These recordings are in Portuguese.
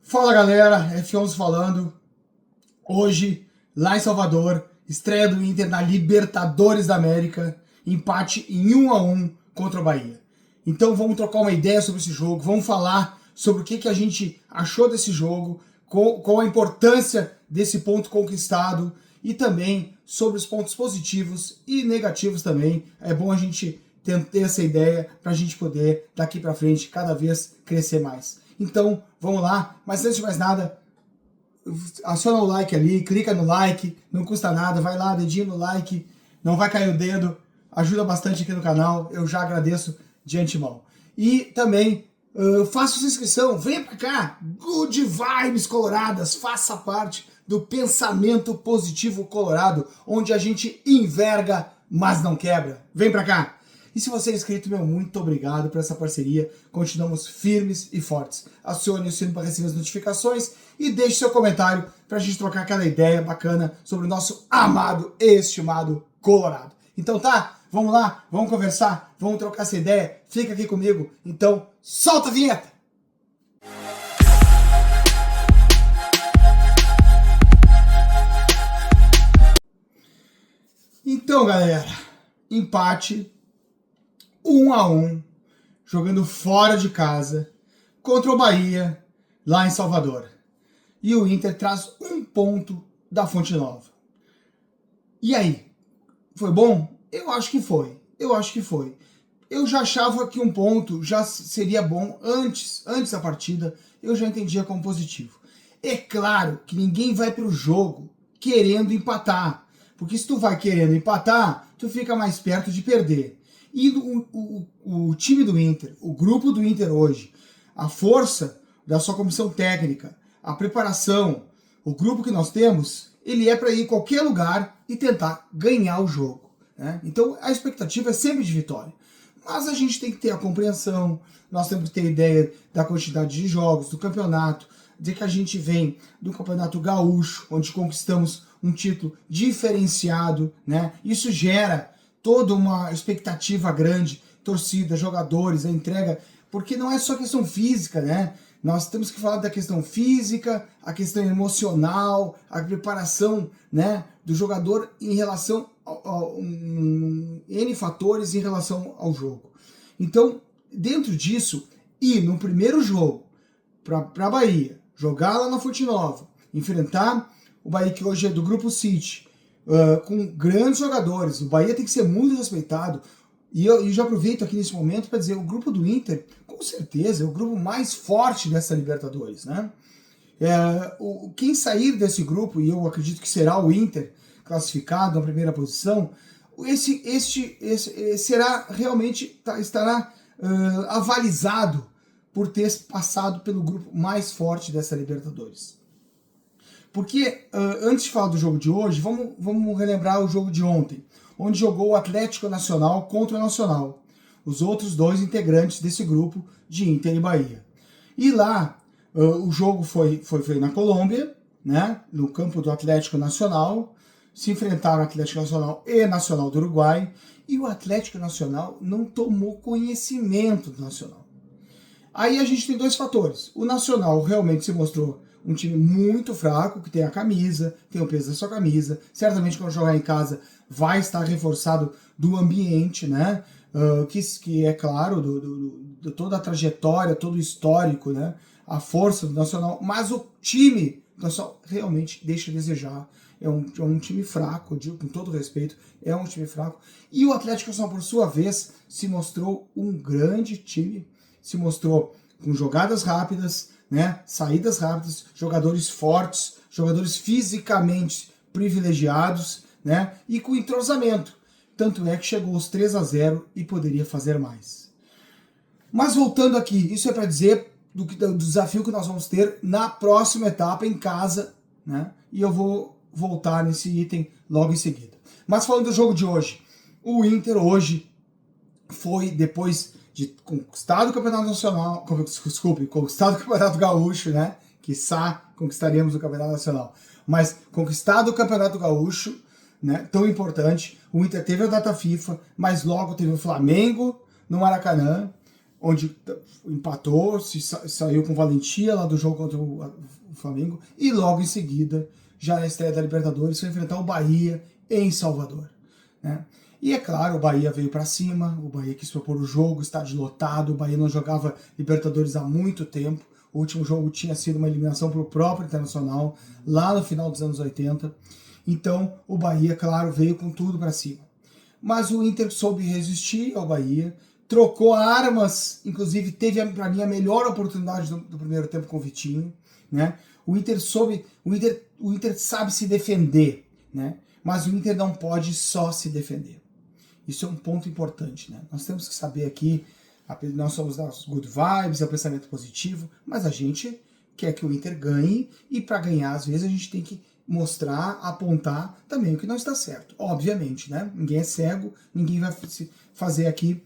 Fala galera, F11 falando. Hoje, lá em Salvador, estreia do Inter na Libertadores da América, empate em 1-1 contra o Bahia. Então vamos trocar uma ideia sobre esse jogo, vamos falar sobre o que a gente achou desse jogo, qual a importância desse ponto conquistado e também sobre os pontos positivos e negativos também. É bom a gente ter essa ideia para a gente poder, daqui para frente, cada vez crescer mais. Então, vamos lá. Mas antes de mais nada, aciona o like ali, clica no like, não custa nada, vai lá, dedinho no like, não vai cair o dedo, ajuda bastante aqui no canal, eu já agradeço de antemão. E também, faça sua inscrição, venha pra cá, Good Vibes Coloradas, faça parte do Pensamento Positivo Colorado, onde a gente enverga, mas não quebra. Vem pra cá! E se você é inscrito, meu, muito obrigado por essa parceria. Continuamos firmes e fortes. Acione o sino para receber as notificações e deixe seu comentário para a gente trocar aquela ideia bacana sobre o nosso amado e estimado Colorado. Então tá, vamos lá, vamos conversar, vamos trocar essa ideia. Fica aqui comigo. Então, solta a vinheta! Então, galera, empate 1-1, jogando fora de casa, contra o Bahia, lá em Salvador. E o Inter traz um ponto da Fonte Nova. E aí? Foi bom? Eu acho que foi. Eu já achava que um ponto já seria bom antes da partida, eu já entendia como positivo. É claro que ninguém vai para o jogo querendo empatar, porque se tu vai querendo empatar, tu fica mais perto de perder. E o time do Inter, o grupo do Inter hoje, a força da sua comissão técnica, a preparação, o grupo que nós temos, ele é para ir em qualquer lugar e tentar ganhar o jogo, né? Então a expectativa é sempre de vitória. Mas a gente tem que ter a compreensão, nós temos que ter ideia da quantidade de jogos, do campeonato, de que a gente vem do Campeonato Gaúcho, onde conquistamos um título diferenciado, né? Isso gera toda uma expectativa grande, torcida, jogadores, a entrega, porque não é só questão física, né? Nós temos que falar da questão física, a questão emocional, a preparação, né, do jogador em relação a N fatores em relação ao jogo. Então, dentro disso, ir no primeiro jogo para a Bahia, jogar lá na Fonte Nova, enfrentar o Bahia que hoje é do Grupo City, com grandes jogadores, o Bahia tem que ser muito respeitado, e eu já aproveito aqui nesse momento para dizer, o grupo do Inter, com certeza, é o grupo mais forte dessa Libertadores, né? Quem sair desse grupo, e eu acredito que será o Inter, classificado na primeira posição, será realmente, estará avalizado por ter passado pelo grupo mais forte dessa Libertadores. Porque, antes de falar do jogo de hoje, vamos relembrar o jogo de ontem, onde jogou o Atlético Nacional contra o Nacional, os outros dois integrantes desse grupo de Inter e Bahia. E lá, o jogo foi na Colômbia, né, no campo do Atlético Nacional, se enfrentaram Atlético Nacional e Nacional do Uruguai, e o Atlético Nacional não tomou conhecimento do Nacional. Aí a gente tem dois fatores. O Nacional realmente se mostrou um time muito fraco, que tem a camisa, tem o peso da sua camisa, certamente quando jogar em casa vai estar reforçado do ambiente, né? Que é claro, de toda a trajetória, todo o histórico, né? A força do Nacional, mas o time do Nacional realmente deixa a desejar. É um time fraco, eu digo com todo respeito, é um time fraco. E o Atlético Nacional, por sua vez, se mostrou um grande time, se mostrou com jogadas rápidas, né, saídas rápidas, jogadores fortes, jogadores fisicamente privilegiados, né, e com entrosamento. Tanto é que chegou aos 3-0 e poderia fazer mais. Mas voltando aqui, isso é para dizer do desafio que nós vamos ter na próxima etapa em casa, né, e eu vou voltar nesse item logo em seguida. Mas falando do jogo de hoje, o Inter hoje foi, depois de conquistado o Campeonato Nacional, conquistado o Campeonato Gaúcho, né? Quiçá conquistaremos o Campeonato Nacional. Mas conquistado o Campeonato Gaúcho, né? Tão importante, o Inter teve a data FIFA, mas logo teve o Flamengo no Maracanã, onde empatou, saiu com valentia lá do jogo contra o Flamengo, e logo em seguida, já na estreia da Libertadores, foi enfrentar o Bahia em Salvador, né? E é claro, o Bahia veio para cima, o Bahia quis propor o jogo, estádio lotado, o Bahia não jogava Libertadores há muito tempo, o último jogo tinha sido uma eliminação para o próprio Internacional, lá no final dos anos 80, então o Bahia, claro, veio com tudo para cima. Mas o Inter soube resistir ao Bahia, trocou armas, inclusive teve para mim a melhor oportunidade do primeiro tempo com o Vitinho, né? O Inter sabe se defender, né? Mas o Inter não pode só se defender. Isso é um ponto importante, né? Nós temos que saber aqui, nós somos das good vibes, é o pensamento positivo, mas a gente quer que o Inter ganhe, e para ganhar, às vezes, a gente tem que mostrar, apontar também o que não está certo. Obviamente, né? Ninguém é cego, ninguém vai fazer aqui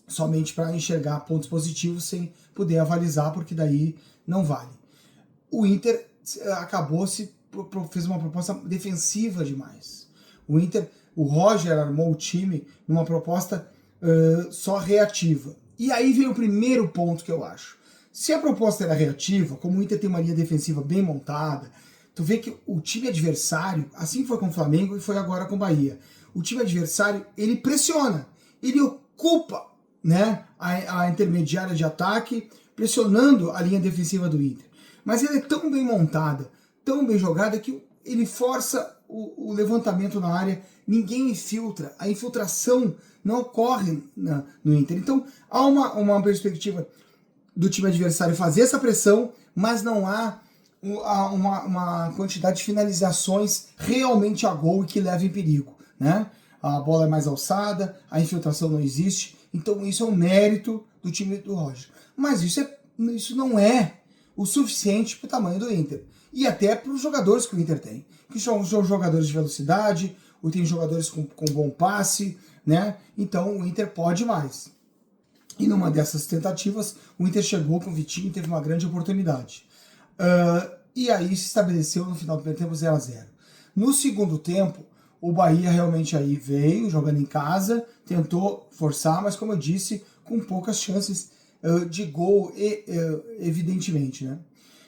somente para enxergar pontos positivos sem poder avalizar, porque daí não vale. O Inter fez uma proposta defensiva demais. O Roger armou o time numa proposta só reativa. E aí vem o primeiro ponto que eu acho. Se a proposta era reativa, como o Inter tem uma linha defensiva bem montada, tu vê que o time adversário, assim foi com o Flamengo e foi agora com o Bahia, o time adversário, ele pressiona, ele ocupa, né, a intermediária de ataque, pressionando a linha defensiva do Inter. Mas ele é tão bem montada, tão bem jogada, que ele força o levantamento na área, ninguém infiltra, a infiltração não ocorre no Inter. Então há uma perspectiva do time adversário fazer essa pressão, mas não há uma quantidade de finalizações realmente a gol e que levem perigo, né? A bola é mais alçada, a infiltração não existe, então isso é um mérito do time do Roger. Mas isso não é o suficiente para o tamanho do Inter, e até para os jogadores que o Inter tem, que são jogadores de velocidade, ou tem jogadores com bom passe, né? Então o Inter pode mais. E numa dessas tentativas, o Inter chegou com o Vitinho e teve uma grande oportunidade. E aí se estabeleceu no final do primeiro tempo 0-0. No segundo tempo, o Bahia realmente aí veio, jogando em casa, tentou forçar, mas como eu disse, com poucas chances de gol, evidentemente, né?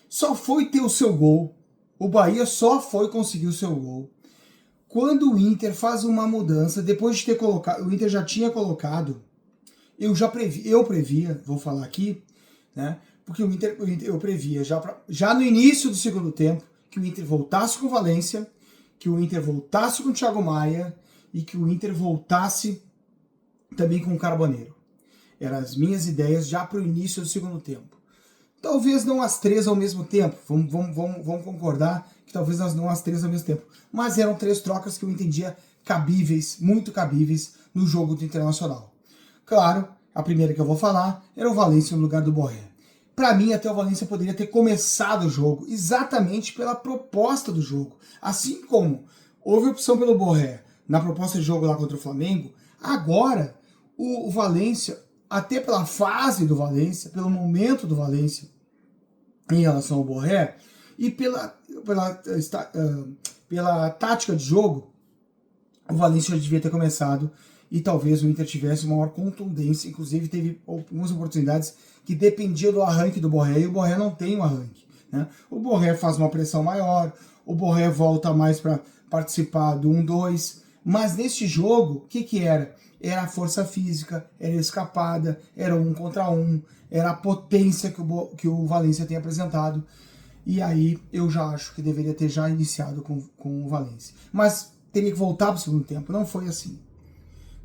Só foi ter o seu gol, o Bahia só foi conseguir o seu gol quando o Inter faz uma mudança, depois de ter colocado, o Inter já tinha colocado, eu previa, vou falar aqui, né? Porque eu previa já no início do segundo tempo que o Inter voltasse com o Valência, que o Inter voltasse com o Thiago Maia e que o Inter voltasse também com o Carboneiro. Eram as minhas ideias já para o início do segundo tempo. Talvez não as três ao mesmo tempo, vamos concordar que talvez não as três ao mesmo tempo, mas eram três trocas que eu entendia cabíveis, muito cabíveis no jogo do Internacional. Claro, a primeira que eu vou falar era o Valência no lugar do Borré. Para mim, até o Valência poderia ter começado o jogo exatamente pela proposta do jogo. Assim como houve opção pelo Borré na proposta de jogo lá contra o Flamengo, agora o Valência, até pela fase do Valência, pelo momento do Valência em relação ao Borré, e pela tática de jogo, o Valência já devia ter começado, e talvez o Inter tivesse maior contundência. Inclusive teve algumas oportunidades que dependiam do arranque do Borré, e o Borré não tem um arranque, né? O Borré faz uma pressão maior, o Borré volta mais para participar do 1-2, mas neste jogo, o que era? Era a força física, era a escapada, era 1 contra 1, era a potência que o Valência tem apresentado, e aí eu já acho que deveria ter já iniciado com o Valência. Mas teria que voltar para o segundo tempo, não foi assim,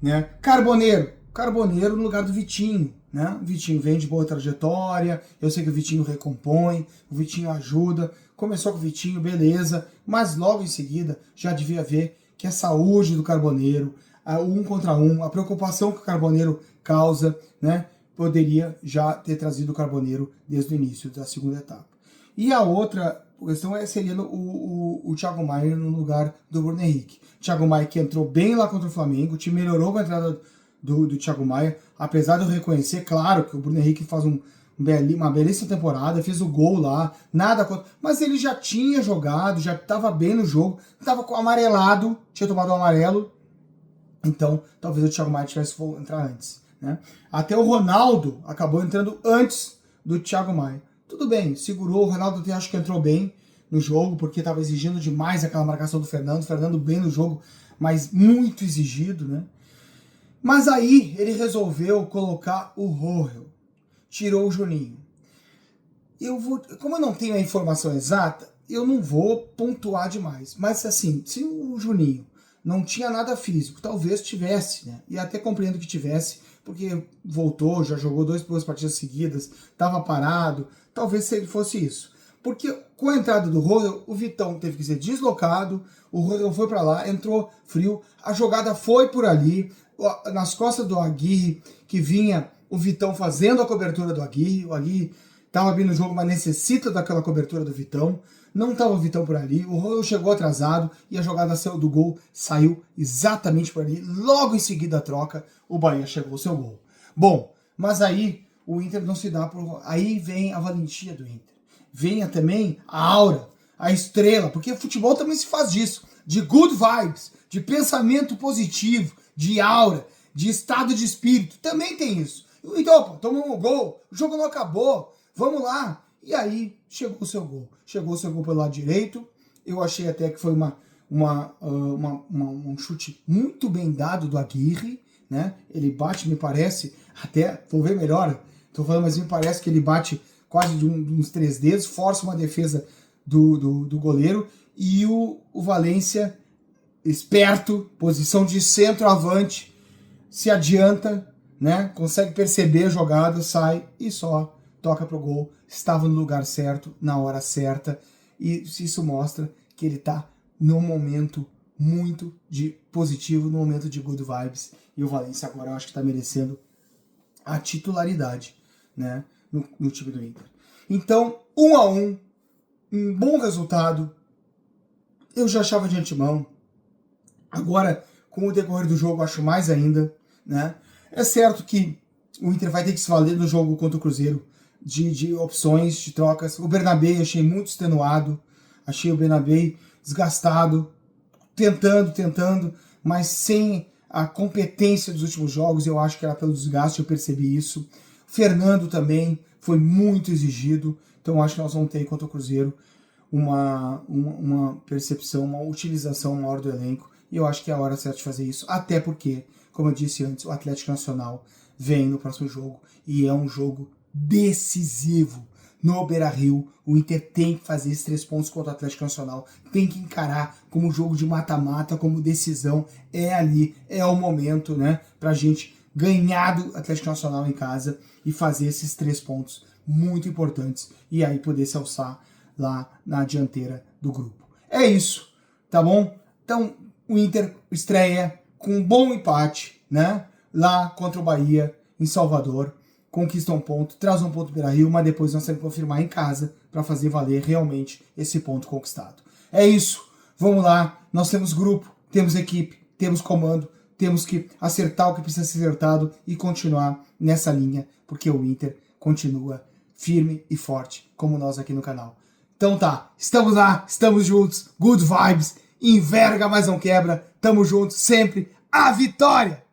né? Carboneiro no lugar do Vitinho, né? O Vitinho vem de boa trajetória, eu sei que o Vitinho recompõe, o Vitinho ajuda, começou com o Vitinho, beleza, mas logo em seguida já devia ver que a saúde do Carboneiro, o 1 contra 1, a preocupação que o Carboneiro causa, né? Poderia já ter trazido o Carboneiro desde o início da segunda etapa. E a outra questão seria o Thiago Maia no lugar do Bruno Henrique. Thiago Maia que entrou bem lá contra o Flamengo, o time melhorou com a entrada do Thiago Maia, apesar de eu reconhecer, claro, que o Bruno Henrique faz uma belíssima temporada, fez o gol lá, nada contra, mas ele já tinha jogado, já estava bem no jogo, estava amarelado, tinha tomado um amarelo, então talvez o Thiago Maia tivesse que entrar antes, né? Até o Ronaldo acabou entrando antes do Thiago Maia. Tudo bem, segurou, o Ronaldo até acho que entrou bem no jogo, porque estava exigindo demais aquela marcação do Fernando. O Fernando bem no jogo, mas muito exigido, né? Mas aí ele resolveu colocar o Rojo, tirou o Juninho. Como eu não tenho a informação exata, eu não vou pontuar demais. Mas assim, se o Juninho não tinha nada físico, talvez tivesse, né? E até compreendo que tivesse, porque voltou, já jogou duas partidas seguidas, estava parado, talvez se ele fosse isso. Porque com a entrada do Rojo, o Vitão teve que ser deslocado, o Rojo foi para lá, entrou frio, a jogada foi por ali, nas costas do Aguirre, que vinha o Vitão fazendo a cobertura do Aguirre, o Aguirre estava abrindo o jogo, mas necessita daquela cobertura do Vitão, não estava o Vitão por ali, o Rojo chegou atrasado e a jogada do gol saiu exatamente por ali, logo em seguida a troca, o Bahia chegou ao seu gol. Bom, mas aí o Inter não se dá por... Aí vem a valentia do Inter, venha também a aura, a estrela, porque o futebol também se faz disso, de good vibes, de pensamento positivo, de aura, de estado de espírito, também tem isso. Então, pô, tomamos um gol, o jogo não acabou, vamos lá. E aí chegou o seu gol. Chegou o seu gol pelo lado direito. Eu achei até que foi um chute muito bem dado do Aguirre, né? Ele bate, me parece, até, vou ver melhor, tô falando, mas me parece que ele bate quase de uns 3 dedos, força uma defesa do goleiro, e o Valência, esperto, posição de centroavante, se adianta, né? Consegue perceber a jogada, sai e só toca pro gol. Estava no lugar certo, na hora certa, e isso mostra que ele tá num momento muito positivo, num momento de good vibes, e o Valência agora eu acho que tá merecendo a titularidade, né, no time do Inter. Então, 1-1, um bom resultado, eu já achava de antemão, agora com o decorrer do jogo acho mais ainda, né. É certo que o Inter vai ter que se valer no jogo contra o Cruzeiro de opções, de trocas. O Bernabé achei muito extenuado, achei o Bernabé desgastado, tentando, mas sem a competência dos últimos jogos. Eu acho que era pelo desgaste, eu percebi isso. O Fernando também foi muito exigido, então acho que nós vamos ter contra o Cruzeiro uma percepção, uma utilização maior do elenco, e eu acho que é a hora certa de fazer isso, até porque, como eu disse antes, o Atlético Nacional vem no próximo jogo, e é um jogo decisivo no Beira-Rio. O Inter tem que fazer esses 3 pontos contra o Atlético Nacional, tem que encarar como jogo de mata-mata, como decisão, é ali, é o momento, né, pra gente ganhar do Atlético Nacional em casa e fazer esses 3 pontos muito importantes, e aí poder se alçar lá na dianteira do grupo. É isso, tá bom? Então, o Inter estreia com um bom empate, né, lá contra o Bahia, em Salvador, conquista um ponto, traz um ponto para Beira-Rio, mas depois nós temos que confirmar em casa para fazer valer realmente esse ponto conquistado. É isso, vamos lá, nós temos grupo, temos equipe, temos comando, temos que acertar o que precisa ser acertado e continuar nessa linha, porque o Inter continua firme e forte, como nós aqui no canal. Então tá, estamos lá, estamos juntos, good vibes, enverga, mas não quebra, tamo juntos, sempre, a vitória!